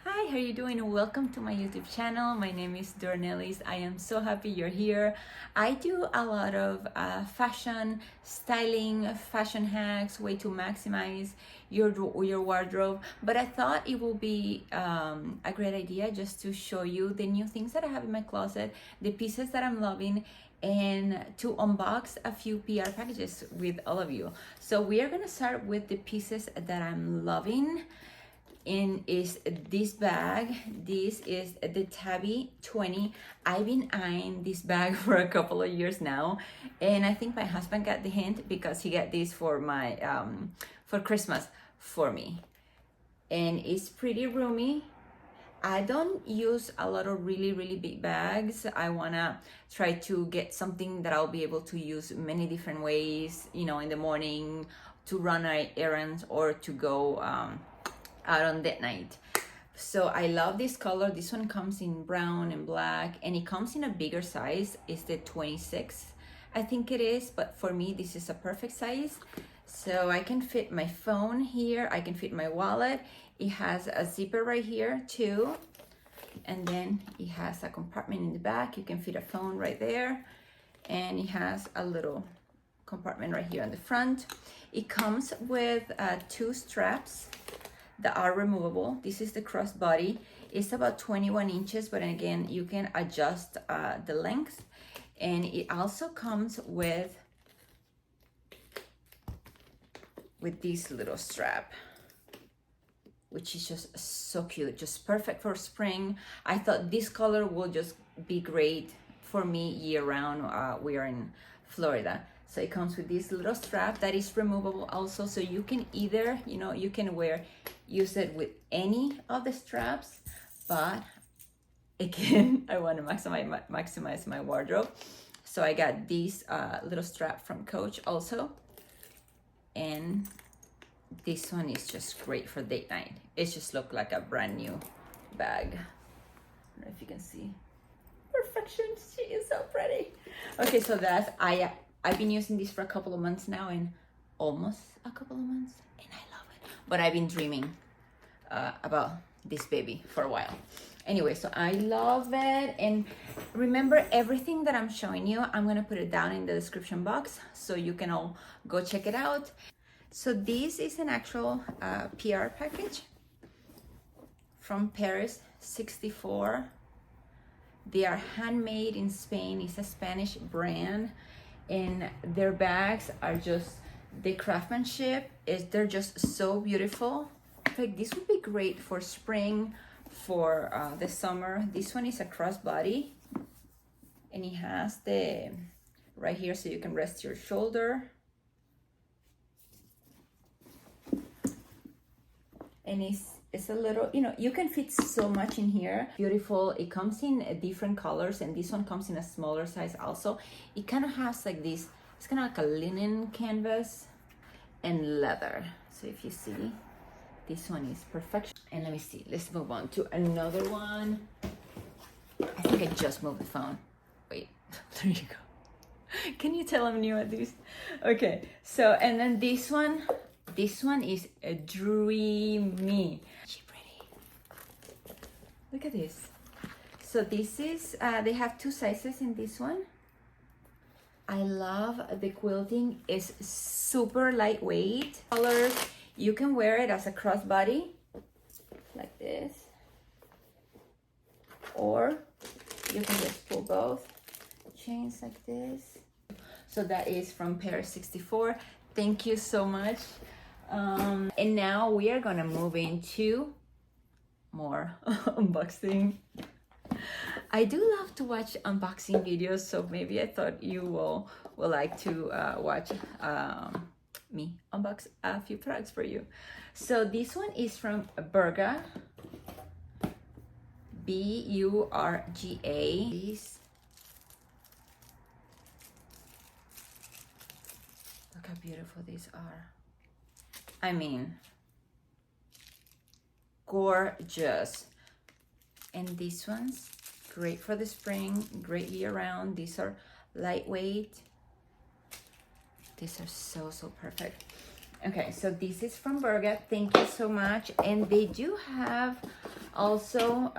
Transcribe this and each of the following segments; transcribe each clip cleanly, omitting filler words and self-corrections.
Hi, how are you doing? Welcome to my YouTube channel. My name is Doranellys. I am so happy you're here. I do a lot of fashion, styling, fashion hacks, way to maximize your wardrobe. But I thought it will be a great idea just to show you the new things that I have in my closet, the pieces that I'm loving, and to unbox a few PR packages with all of you. So we are gonna start with the pieces that I'm loving. And is this bag. This is the Tabby 20. I've been eyeing this bag for a couple of years now, and I think my husband got the hint because he got this for my for Christmas for me. And it's pretty roomy. I don't use a lot of really big bags. I wanna try to get something that I'll be able to use many different ways, you know, in the morning, to run errands, or to go out on that night. So I love this color. This one comes in brown and black, and it comes in a bigger size. It's the 26, I think it is, but for me this is a perfect size. So I can fit my phone here, I can fit my wallet. It has a zipper right here too, and then it has a compartment in the back. You can fit a phone right there, and it has a little compartment right here on the front. It comes with 2 straps that are removable. This is the crossbody. It's about 21 inches, but again, you can adjust the length. And it also comes with this little strap, which is just so cute, just perfect for spring. I thought this color will just be great for me year round. We are in Florida. So it comes with this little strap that is removable also. So you can either, you know, you can use it with any of the straps, but again, I want to maximize my wardrobe. So I got this little strap from Coach also. And this one is just great for date night. It just looks like a brand new bag. I don't know if you can see. Perfection, she is so pretty. Okay, so that's, I've been using this for a couple of months now, and almost a couple of months, and I love it. But I've been dreaming about this baby for a while. Anyway, so I love it. And remember, everything that I'm showing you, I'm gonna put it down in the description box so you can all go check it out. So this is an actual PR package from Paris 64. They are handmade in Spain. It's a Spanish brand, and their bags are just, the craftsmanship is, they're just so beautiful. Like, this would be great for spring, for the summer. This one is a crossbody, and it has the right here so you can rest your shoulder. And it's a little, you know, you can fit so much in here. Beautiful. It comes in different colors, and this one comes in a smaller size also. It kind of has like this, it's kind of like a linen canvas and leather. So if you see, this one is perfection. And let me see, let's move on to another one. I think I just moved the phone. Wait, there you go. Can you tell I'm new at this? Okay, so, and then this one is a dreamy. She pretty. Look at this. So this is, they have 2 sizes in this one. I love the quilting. It's super lightweight. Colors, you can wear it as a crossbody, like this. Or you can just pull both chains like this. So that is from Paris 64. Thank you so much. And now we are gonna move into more unboxing. I do love to watch unboxing videos, so maybe I thought you will like to watch me unbox a few products for you. So this one is from Burga, B-U-R-G-A. Look how beautiful these are. I mean, gorgeous. And these ones, great for the spring, great year round. These are lightweight. These are so perfect. Okay, so this is from Burga. Thank you so much. And they do have Also,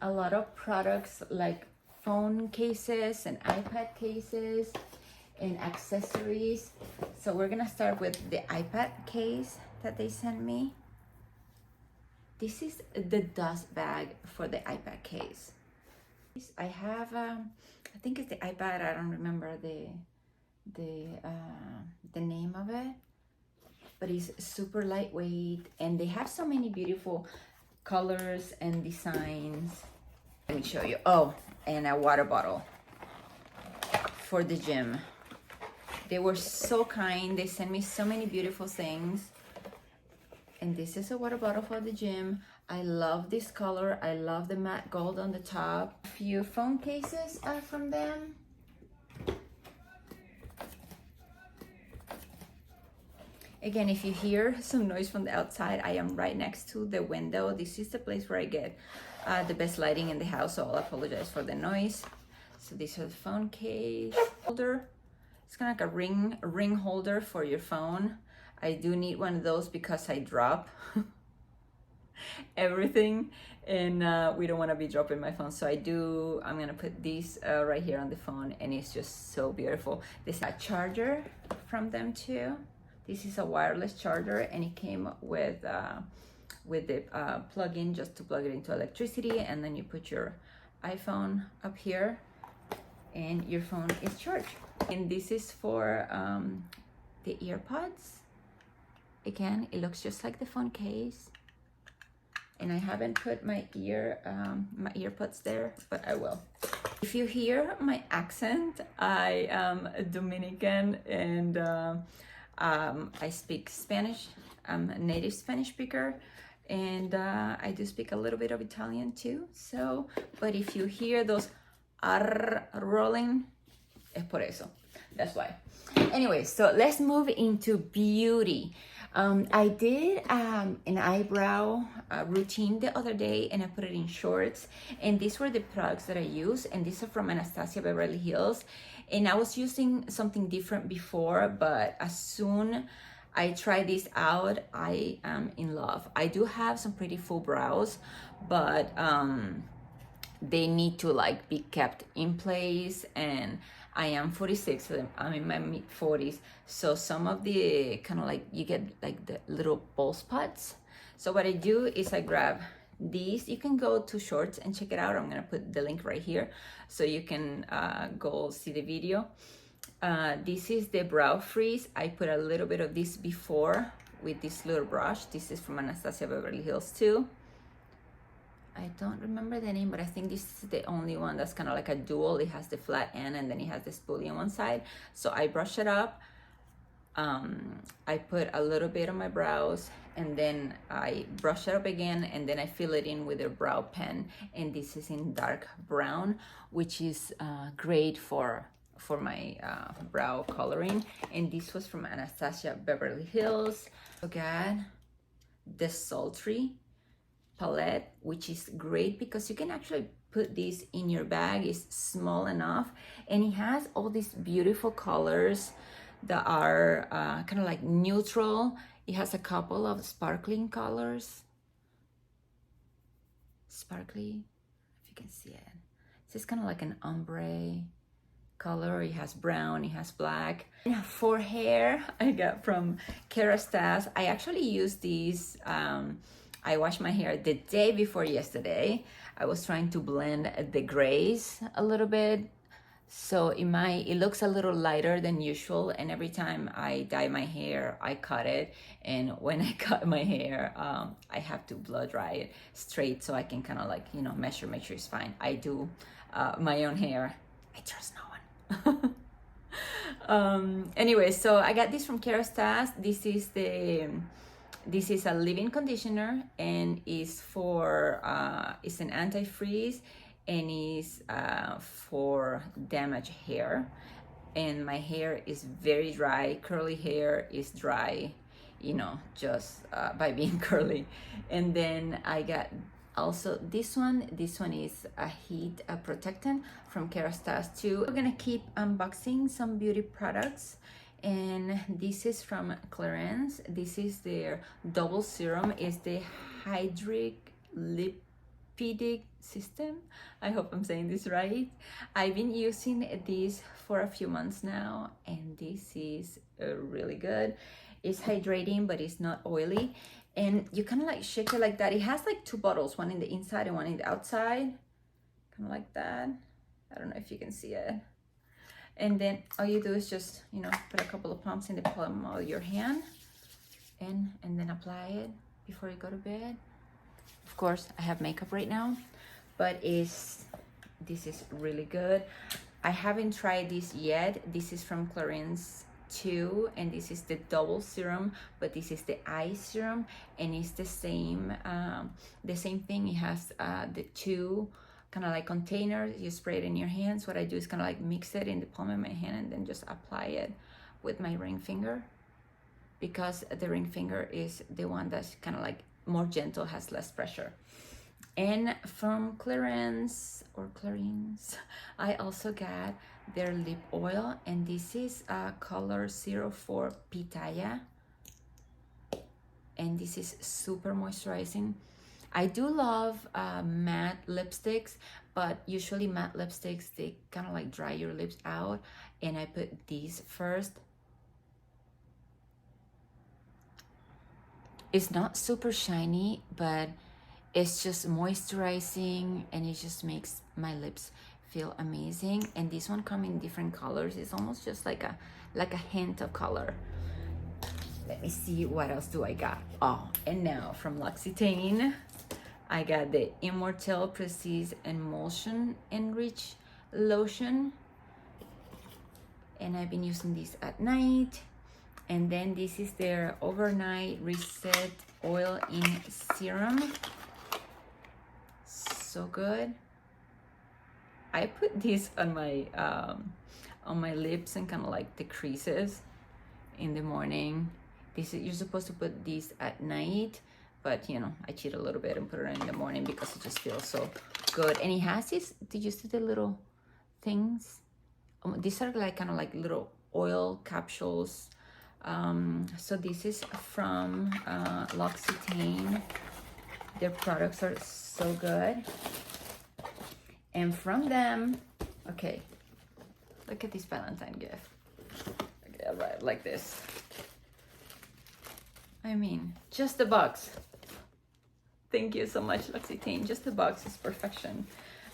a lot of products like phone cases and iPad cases and accessories. So we're gonna start with the iPad case that they sent me. This is the dust bag for the iPad case. I have, I think it's the iPad. I don't remember the name of it, but it's super lightweight, and they have so many beautiful colors and designs. Let me show you. Oh, and a water bottle for the gym. They were so kind. They sent me so many beautiful things. And this is a water bottle for the gym. I love this color. I love the matte gold on the top. A few phone cases are from them. Again, if you hear some noise from the outside, I am right next to the window. This is the place where I get the best lighting in the house, so I'll apologize for the noise. So this is the phone case holder. It's kind of like a ring holder for your phone. I do need one of those because I drop everything, and we don't want to be dropping my phone. So I'm gonna put these right here on the phone, and it's just so beautiful. This is a charger from them too. This is a wireless charger, and it came with the plug-in just to plug it into electricity, and then you put your iPhone up here, and your phone is charged. And this is for the earpods. Again, it looks just like the phone case, and I haven't put my earpods there, but I will. If you hear my accent, I am Dominican, and I speak Spanish. I'm a native Spanish speaker, and I do speak a little bit of Italian too. So, but if you hear those R rolling, es por eso. That's why. Anyway, so let's move into beauty. I did an eyebrow routine the other day, and I put it in shorts, and these were the products that I use, and these are from Anastasia Beverly Hills, and I was using something different before, but as soon I try this out, I am in love. I do have some pretty full brows, but they need to like be kept in place, and I am 46, I'm in my mid 40s, so some of the kind of like, you get like the little bald spots. So what I do is I grab these. You can go to shorts and check it out. I'm gonna put the link right here so you can go see the video. This is the brow freeze. I put a little bit of this before with this little brush. This is from Anastasia Beverly Hills too. I don't remember the name, but I think this is the only one that's kind of like a dual. It has the flat end, and then it has the spoolie on one side. So I brush it up. I put a little bit on my brows, and then I brush it up again, and then I fill it in with a brow pen. And this is in dark brown, which is great for my brow coloring. And this was from Anastasia Beverly Hills. So got the Sultry palette, which is great because you can actually put this in your bag. It's small enough, and it has all these beautiful colors that are kind of like neutral. It has a couple of sparkling colors. Sparkly, if you can see it. It's kind of like an ombre color. It has brown, it has black. For hair, I got from Kerastase. I actually use these. I washed my hair the day before yesterday. I was trying to blend the grays a little bit, so it looks a little lighter than usual, and every time I dye my hair, I cut it, and when I cut my hair, I have to blow dry it straight so I can kind of like, you know, make sure it's fine. I do my own hair. I trust no one. Anyway, so I got this from Kerastase. This is a leave-in conditioner, and is for it's an anti-freeze, and is for damaged hair. And my hair is very dry. Curly hair is dry, you know, just by being curly. And then I got also this one. This one is a heat protectant from Kerastase too. We're gonna keep unboxing some beauty products. And this is from Claris. This is their double serum. It's the hydric lip lipid system. I hope I'm saying this right. I've been using this for a few months now, and this is really good. It's hydrating, but it's not oily, and you kind of like shake it like that. It has like 2 bottles, one in the inside and one in the outside, kind of like that. I don't know if you can see it. And then all you do is just, you know, put a couple of pumps in the palm of your hand and then apply it before you go to bed. Of course, I have makeup right now, but this is really good. I haven't tried this yet. This is from Claris Double, and this is the double serum, but this is the eye serum, and it's the same thing. It has the 2 kind of like containers. You spray it in your hands. What I do is kind of like mix it in the palm of my hand and then just apply it with my ring finger, because the ring finger is the one that's kind of like more gentle, has less pressure. And from Clarins, I also got their lip oil, and this is color 04 Pitaya, and this is super moisturizing. I do love matte lipsticks, but usually matte lipsticks, they kind of like dry your lips out, and I put these first. It's not super shiny, but it's just moisturizing, and it just makes my lips feel amazing. And this one comes in different colors. It's almost just like a hint of color. Let me see, what else do I got? Oh, and now from Loccitane, I got the Immortelle Prestige Emulsion Enrich Lotion, and I've been using this at night. And then this is their Overnight Reset Oil in Serum. So good. I put this on my lips and kind of like the creases in the morning. You're supposed to put this at night, but you know, I cheat a little bit and put it in the morning because it just feels so good. And it has this, did you see the little things? These are like kind of like little oil capsules. So this is from Loccitane. Their products are so good. And from them, okay, look at this Valentine gift. Okay, I'll write like this. I mean, just a box. Thank you so much, Loccitane. Just a box is perfection.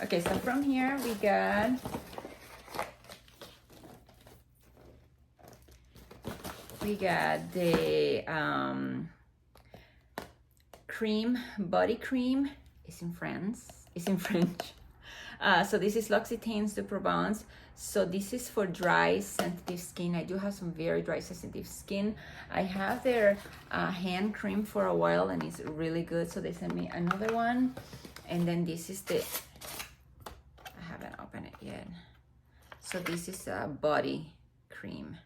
Okay, so from here we got the cream, body cream. It's in French. So this is L'Occitane's de Provence. So this is for dry, sensitive skin. I do have some very dry, sensitive skin. I have their hand cream for a while, and it's really good. So they sent me another one. And then this is I haven't opened it yet. So this is a body cream.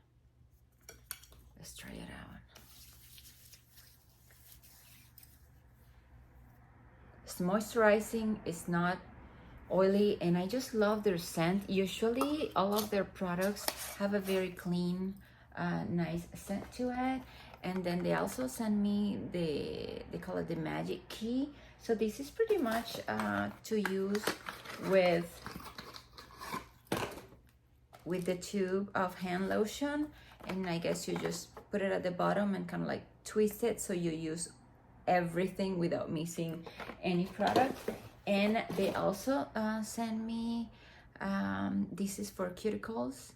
Let's try it out. It's moisturizing, it's not oily, and I just love their scent. Usually all of their products have a very clean, nice scent to it. And then they also send me they call it the magic key. So this is pretty much to use with the tube of hand lotion, and I guess you just put it at the bottom and kind of like twist it so you use everything without missing any product. And they also send me this is for cuticles.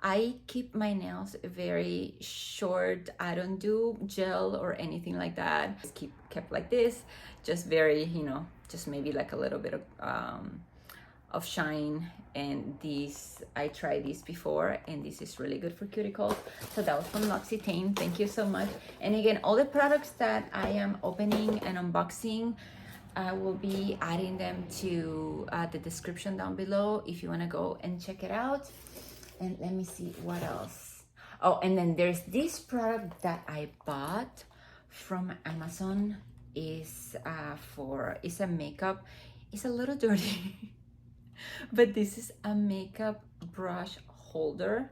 I keep my nails very short. I don't do gel or anything like that. Just kept like this, just very, you know, just maybe like a little bit of shine. And this, I tried this before, and this is really good for cuticles. So that was from Loccitane. Thank you so much. And again, all the products that I am opening and unboxing, I will be adding them to the description down below if you want to go and check it out. And let me see what else. Oh, and then there's this product that I bought from Amazon. It's a makeup. It's a little dirty. But this is a makeup brush holder.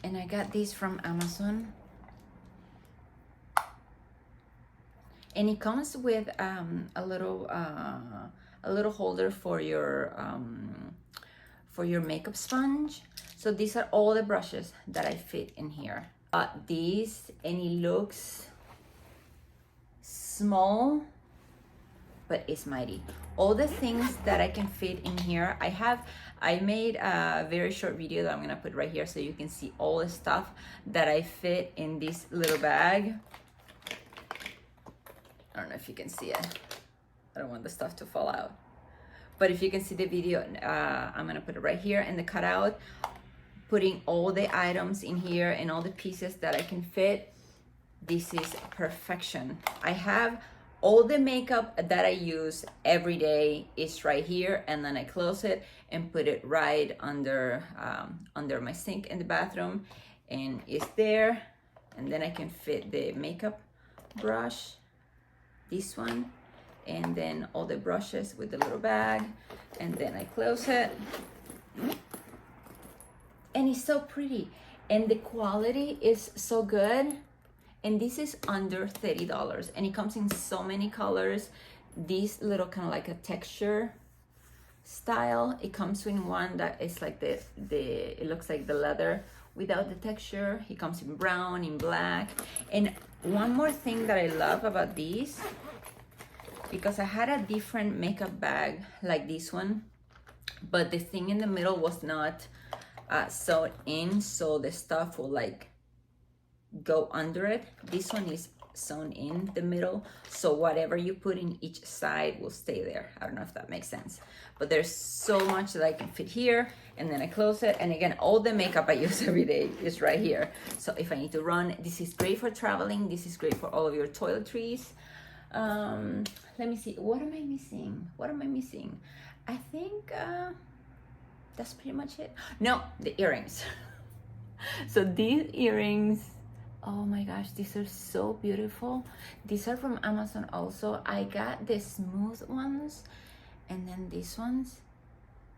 And I got this from Amazon. and it comes with a little holder for your makeup sponge. So these are all the brushes that I fit in here. These, and it looks small, but it's mighty. All the things that I can fit in here, I made a very short video that I'm gonna put right here so you can see all the stuff that I fit in this little bag. I don't know if you can see it. I don't want the stuff to fall out. But if you can see the video, I'm gonna put it right here in the cutout, putting all the items in here and all the pieces that I can fit. This is perfection. I have all the makeup that I use every day is right here, and then I close it and put it right under my sink in the bathroom, and it's there. And then I can fit the makeup brush, this one, and then all the brushes with the little bag, and then I close it. And it's so pretty, and the quality is so good. And this is under $30, and it comes in so many colors. This little kind of like a texture style. It comes in one that is like it looks like the leather without the texture. It comes in brown, in black. And one more thing that I love about these, because I had a different makeup bag like this one, but the thing in the middle was not sewn in, so the stuff will like go under it. This one is sewn in the middle, so whatever you put in each side will stay there. I don't know if that makes sense, but there's so much that I can fit here. And then I close it, and again, all the makeup I use every day is right here. So if I need to run, this is great for traveling. This is great for all of your toiletries. Let me see, what am I missing? I think that's pretty much it. No, the earrings. So these earrings, oh my gosh, these are so beautiful. These are from Amazon also. I got the smooth ones, and then these ones,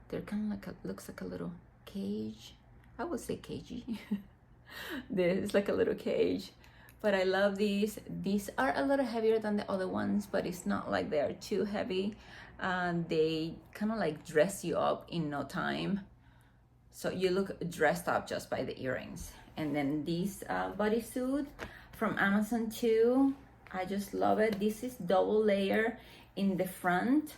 they're kind of like looks like a little cage. I would say cagey. It's like a little cage, but I love these. These are a little heavier than the other ones, but it's not like they're too heavy. They kind of like dress you up in no time, so you look dressed up just by the earrings. And then this bodysuit from Amazon too, I just love it. This is double layer in the front,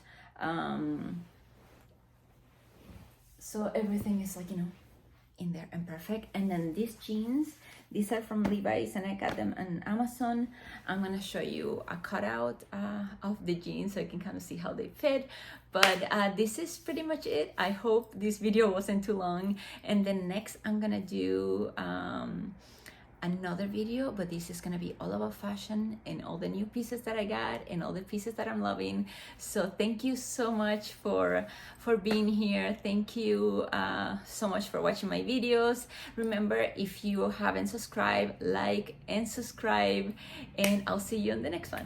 so everything is like, you know, in there and perfect. And then these jeans, these are from Levi's, and I got them on Amazon. I'm gonna show you a cutout of the jeans so you can kind of see how they fit. But this is pretty much it. I hope this video wasn't too long. And then next I'm gonna do another video, but this is gonna be all about fashion and all the new pieces that I got and all the pieces that I'm loving. So thank you so much for being here. Thank you so much for watching my videos. Remember, if you haven't subscribed, like and subscribe, and I'll see you on the next one.